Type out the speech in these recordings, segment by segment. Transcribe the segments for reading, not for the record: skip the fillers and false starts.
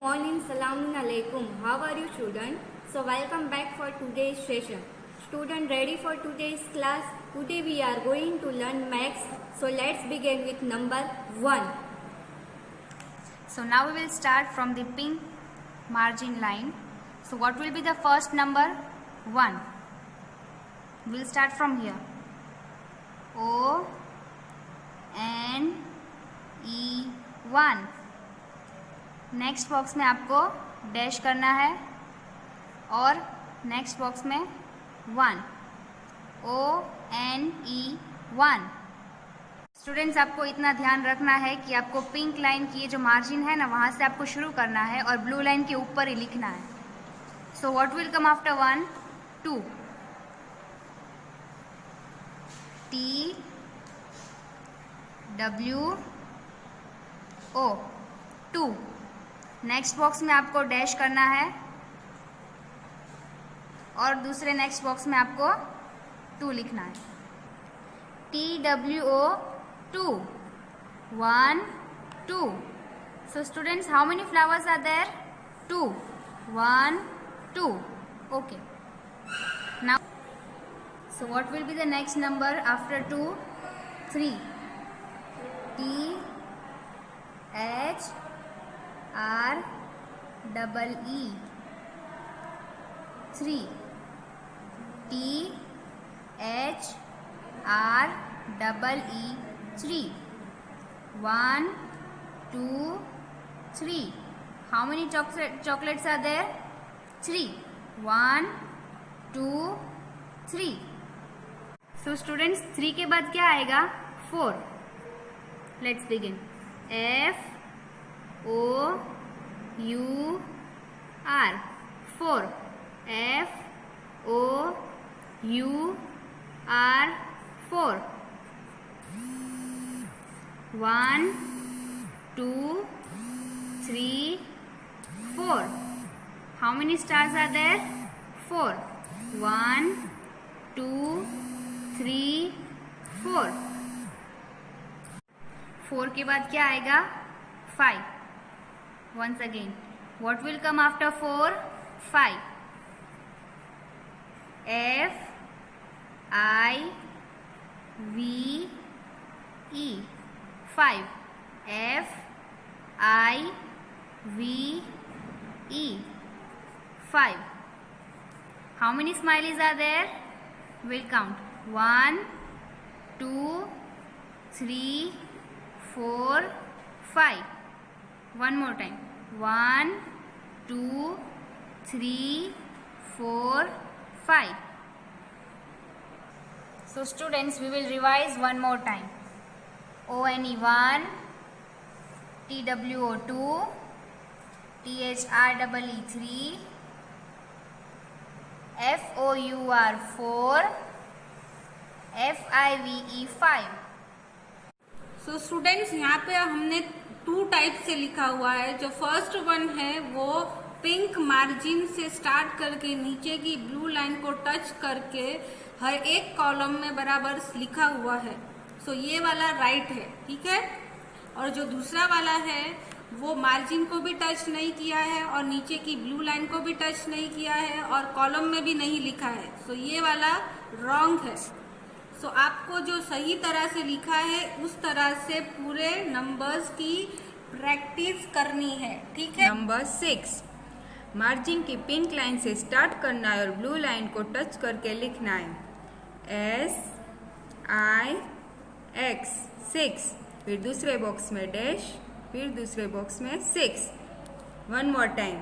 Morning, Salamun Alaikum. How are you, student? So, welcome back for today's session. Student, ready for today's class? Today we are going to learn maths. So, let's begin with number 1. So now we will start from the pink margin line. So what will be the first number? 1. We will start from here. O N E 1. Next box में आपको dash करना है और next box में 1. ONE 1. Students, आपको इतना ध्यान रखना है कि आपको पिंक लाइन की ये जो मार्जिन है ना, वहाँ से आपको शुरू करना है और ब्लू लाइन के ऊपर ही लिखना है. So what will come after 1? 2. TWO 2. Next box में आपको डैश करना है और दूसरे नेक्स्ट बॉक्स में आपको 2 लिखना है. TWO 2. 1 2. So students, how many flowers are there? 2. 1 2. Okay. Now, so what will be the next number after 2? 3. THREE 3. THREE 3. 1 2 3. How many chocolates are there? 3. 1 2 3. So students, 3 के बाद क्या आएगा? 4. Let's begin. FOUR 4. FOUR 4. 1 2 3 4. How many stars are there? 4. 1 2 3 4. 4 के बाद क्या आएगा? 5. Once again, what will come after 4? 5. FIVE 5. FIVE 5. How many smileys are there? We'll count. 1 2 3 4 5. One more time. 1 2 3 4 5. So students, we will revise one more time. ONE 1, TWO 2, THREE 3, FOUR 4, FIVE 5. So students, यहाँ पे हमने 2 type से लिखा हुआ है. जो first one है वो पिंक मार्जिन से स्टार्ट करके नीचे की ब्लू लाइन को टच करके हर एक कॉलम में बराबर लिखा हुआ है. सो ये वाला राइट है, ठीक है. और जो दूसरा वाला है वो मार्जिन को भी टच नहीं किया है और नीचे की ब्लू लाइन को भी टच नहीं किया है और कॉलम में भी नहीं लिखा है. सो ये वाला रॉन्ग है. सो आपको जो सही तरह से लिखा है उस तरह से पूरे नंबर्स की प्रैक्टिस करनी है, ठीक है. नंबर 6. मार्जिन की पिंक लाइन से स्टार्ट करना है और ब्लू लाइन को टच करके लिखना है. SIX 6. फिर दूसरे बॉक्स में डैश, फिर दूसरे बॉक्स में 6. One more time.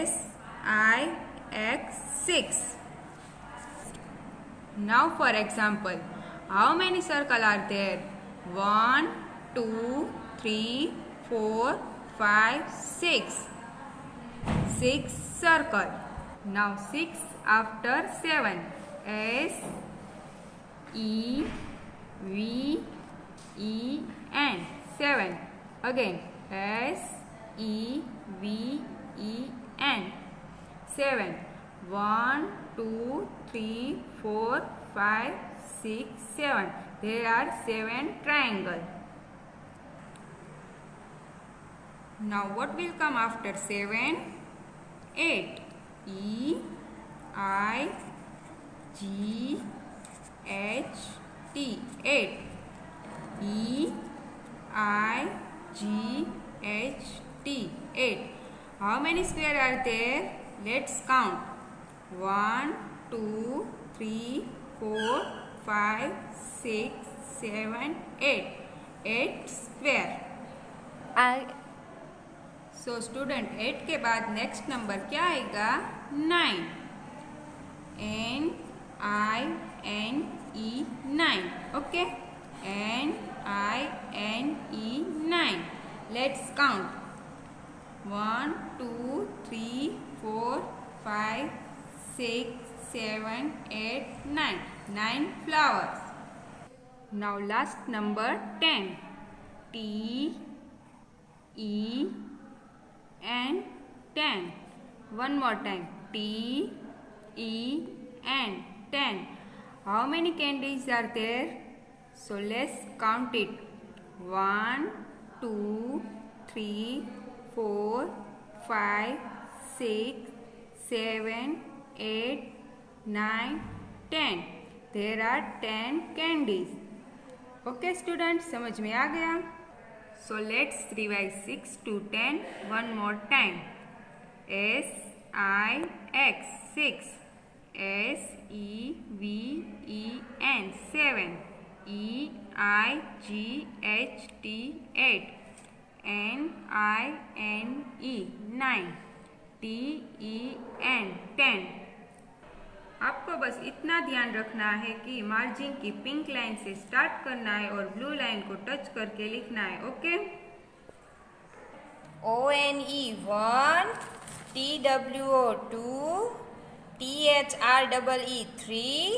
SIX 6. Now for example, how many circles are there? 1 2 3 4 5 6. 6 circles. Now 6 after 7. SEVEN 7. Again SEVEN 7. 1 2 3 4 5 6 7. There are 7 triangles. Now what will come after 7? 8. E I G H T. 8. E I G H T. 8. How many square are there? Let's count. 1, 2, 3, 4, 5, 6, 7, 8. 8 square. So student 8 के बाद next number क्या आएगा? 9. N-I-N-E 9. Okay, N-I-N-E 9. Let's count. 1, 2, 3, 4, 5, 6, 7, 8, 9. 9 flowers. Now last number 10. T-E-N 10. One more time. T-E-N 10. How many candies are there? So let's count it. 1, 2, 3, 4, 5, 6, 7, 8, 9, 10. There are 10 candies. Okay students, समझ में आ गया? So let's revise 6 to 10 one more time. S-I-X 6. S-E-V-E-N 7. E-I-G-H-T 8. N-I-N-E 9. T-E-N 10. आपको बस इतना ध्यान रखना है कि मार्जिन की पिंक लाइन से स्टार्ट करना है और ब्लू लाइन को टच करके लिखना है. Okay? O-N-E 1, T-W-O 2, T-H-R-E-E 3,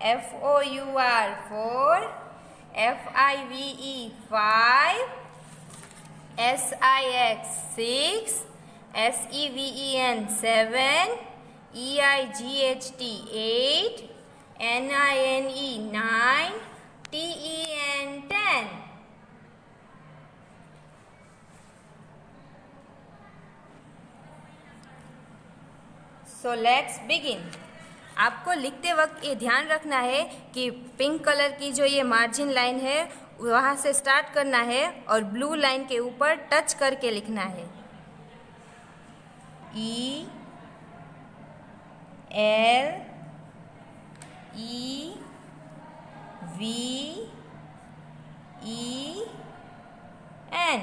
F-O-U-R 4, F-I-V-E 5, S-I-X 6, S-E-V-E-N 7, E-I-G-H-T 8, N-I-N-E 9, T-E-N 10. So let's begin. आपको लिखते वक्त ये ध्यान रखना है कि पिंक कलर की जो ये मार्जिन लाइन है वहाँ से स्टार्ट करना है और ब्लू लाइन के ऊपर टच करके लिखना है. E L E V E N.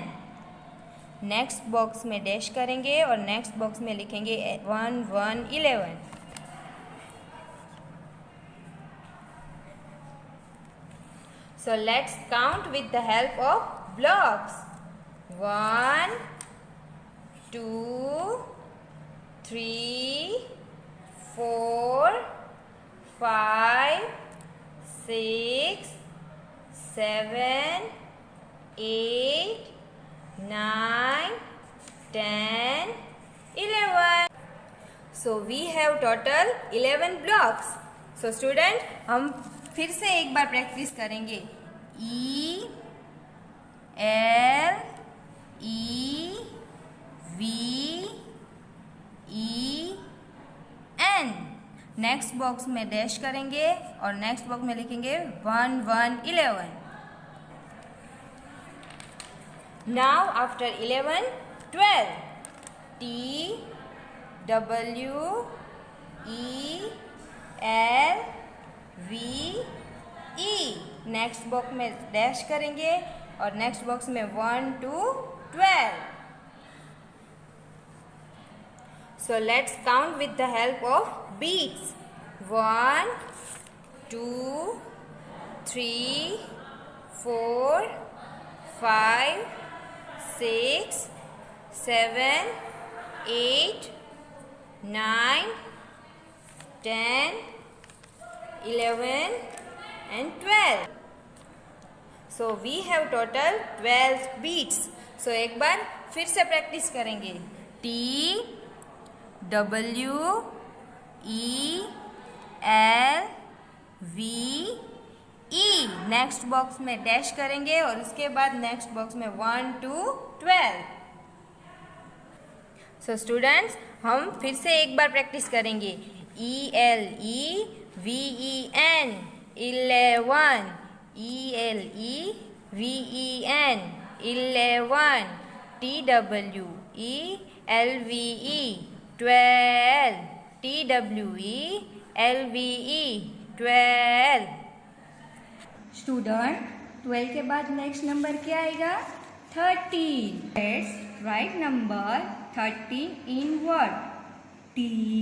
Next box में डैश करेंगे और नेक्स्ट बॉक्स में लिखेंगे 1 1 11. So let's count with the help of blocks. 1, 2, 3, 4, 5, 6, 7, 8, 9, 10, 11. So we have total 11 blocks. So student, हम फिर से एक बार प्रैक्टिस करेंगे. E L E V E N. Next box में डैश करेंगे और नेक्स्ट बॉक्स में लिखेंगे 1 1 11. Now after 11, 12. T W E L V E. Next box में डैश करेंगे और नेक्स्ट बॉक्स में 1 2 12. So let's count with the help of beats. 1 2 3 4 5 6 7 8 9 10 11 and 12. So we have total 12 beats. So एक बार फिर से प्रैक्टिस करेंगे. T W E L V E. Next box में dash करेंगे और उसके बाद नेक्स्ट बॉक्स में 1 2 12. सो स्टूडेंट्स, हम फिर से एक बार प्रैक्टिस करेंगे। ELEVEN 11, ELEVEN 11, TWELVE 12, TWELVE 12। Student 12 के बाद नेक्स्ट नंबर क्या आएगा? 13। Let's write number 13 in word THIRTEEN।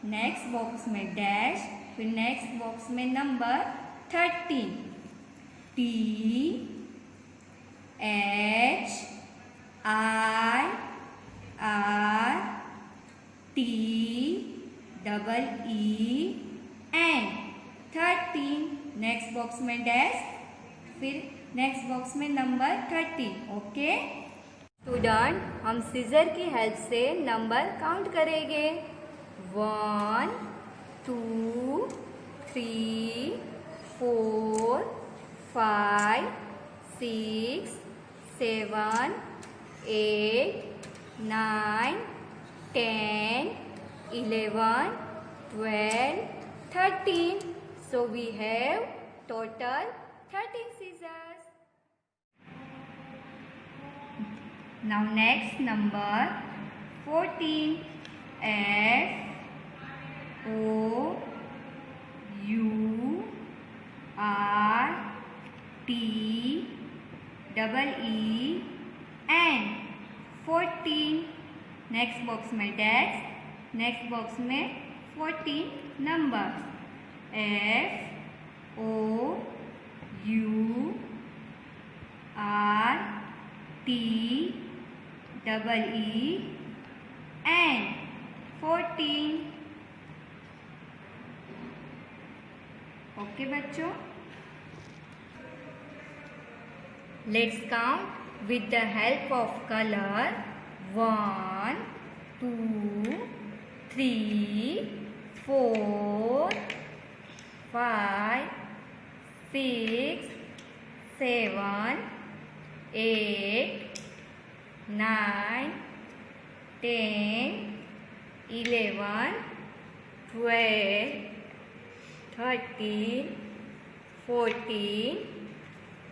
Next box में डैश, फिर नेक्स्ट बॉक्स में नंबर 13 THIRTEEN 13। नेक्स्ट बॉक्स में डैश, फिर नेक्स्ट बॉक्स में नंबर 13। ओके स्टूडेंट, हम सीजर की हेल्प से नंबर काउंट करेंगे। 1 2 3 4 5 6 7 8 9 10 11 12 13। So we have total 13 scissors. Now next number 14 FOURTEEN 14। Next box में डैश, नेक्स्ट बॉक्स में 14 नंबर्स FOURTEEN 14। ओके बच्चों, let's count with the help of color। 1 2 3 4 5 6 7 8 9 10 11 12 13 14।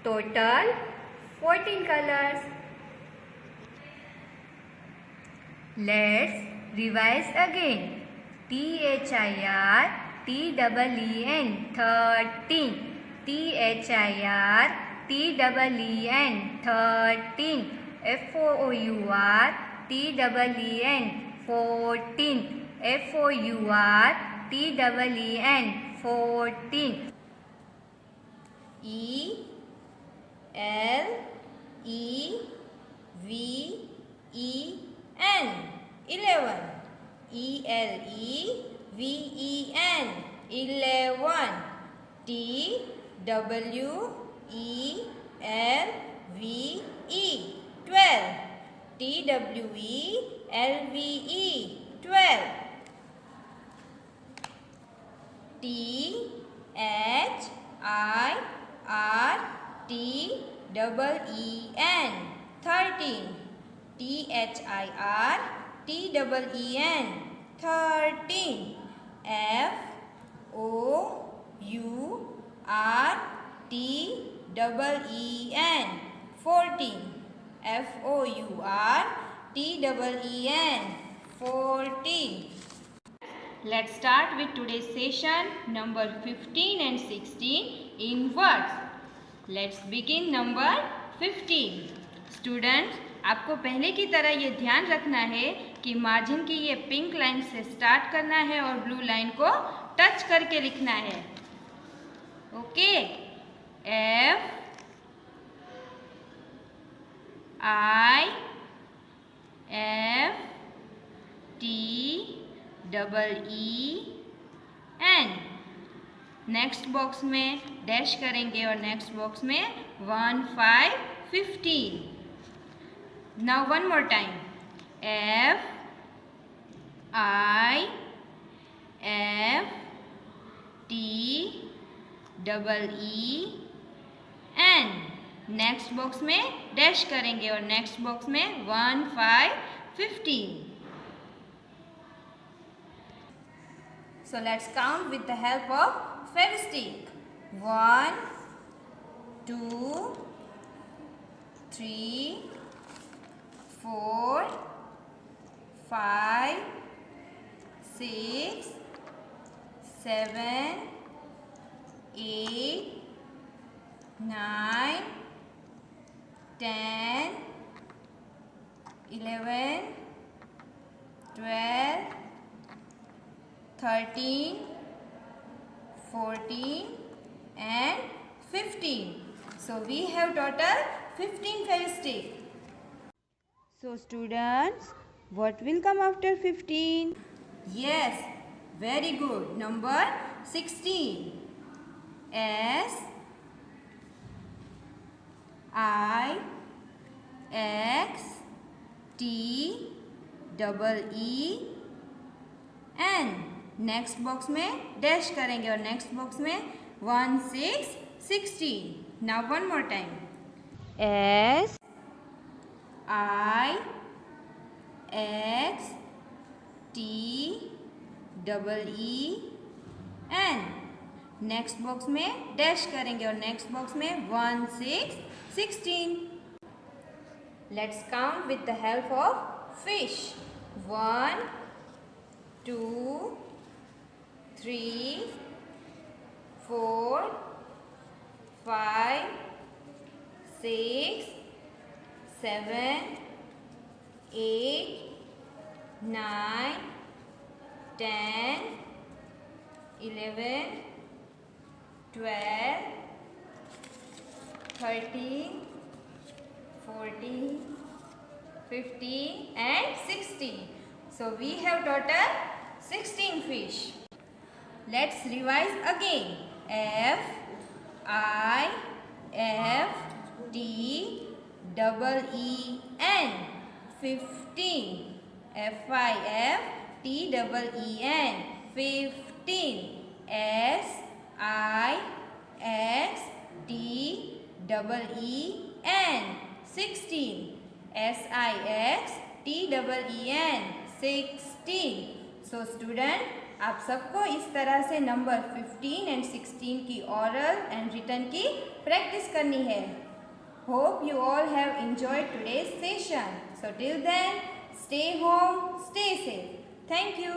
Total 14 colors. Let's revise again. THIRTEEN 13, THIRTEEN 13, FOURTEEN 14, FOURTEEN 14। ELEVEN 11, ELEVEN 11, TWELVE 12, TWELVE 12, THIRTEEN 13, THIRTEEN 13, FOURTEEN 14, FOURTEEN 14। Let's start with today's session number 15 and 16 in words. Let's begin number 15. Students, आपको पहले की तरह ये ध्यान रखना है कि margin की ये पिंक लाइन से स्टार्ट करना है और ब्लू लाइन को टच करके लिखना है। Okay, FIFTEEN। नेक्स्ट बॉक्स में डैश करेंगे और नेक्स्ट बॉक्स में 1 5 15। Now one more time, I F T double E N। Next box में डैश करेंगे और नेक्स्ट बॉक्स में 1 5 15। So let's count with the help of Fevistick. 1, 2, 3, 4, 5, 6, 7, 8, 9, 10, 11, 12, 13, 14 and 15. So we have total 15 Fevistick. So students, what will come after 15? Yes, very good. Number 16. S I X T double E N। Next box में dash करेंगे और next box में 1 6 16। Now one more time. S I X T double E N। Next box में dash करेंगे और next box में 1 6 16। Let's count with the help of fish. 1 2 3 4 5 6 7 8 9 10 11 12 13 14 15 and 16. So we have total 16 fish. Let's revise again. F I F T double E N 15. F I F T double E N 15. S I X T double E N 16. S I X T double E N 16. So student, आप सबको इस तरह से number 15 and 16 की oral and written की practice करनी है। Hope you all have enjoyed today's session. So till then, stay home, stay safe. Thank you.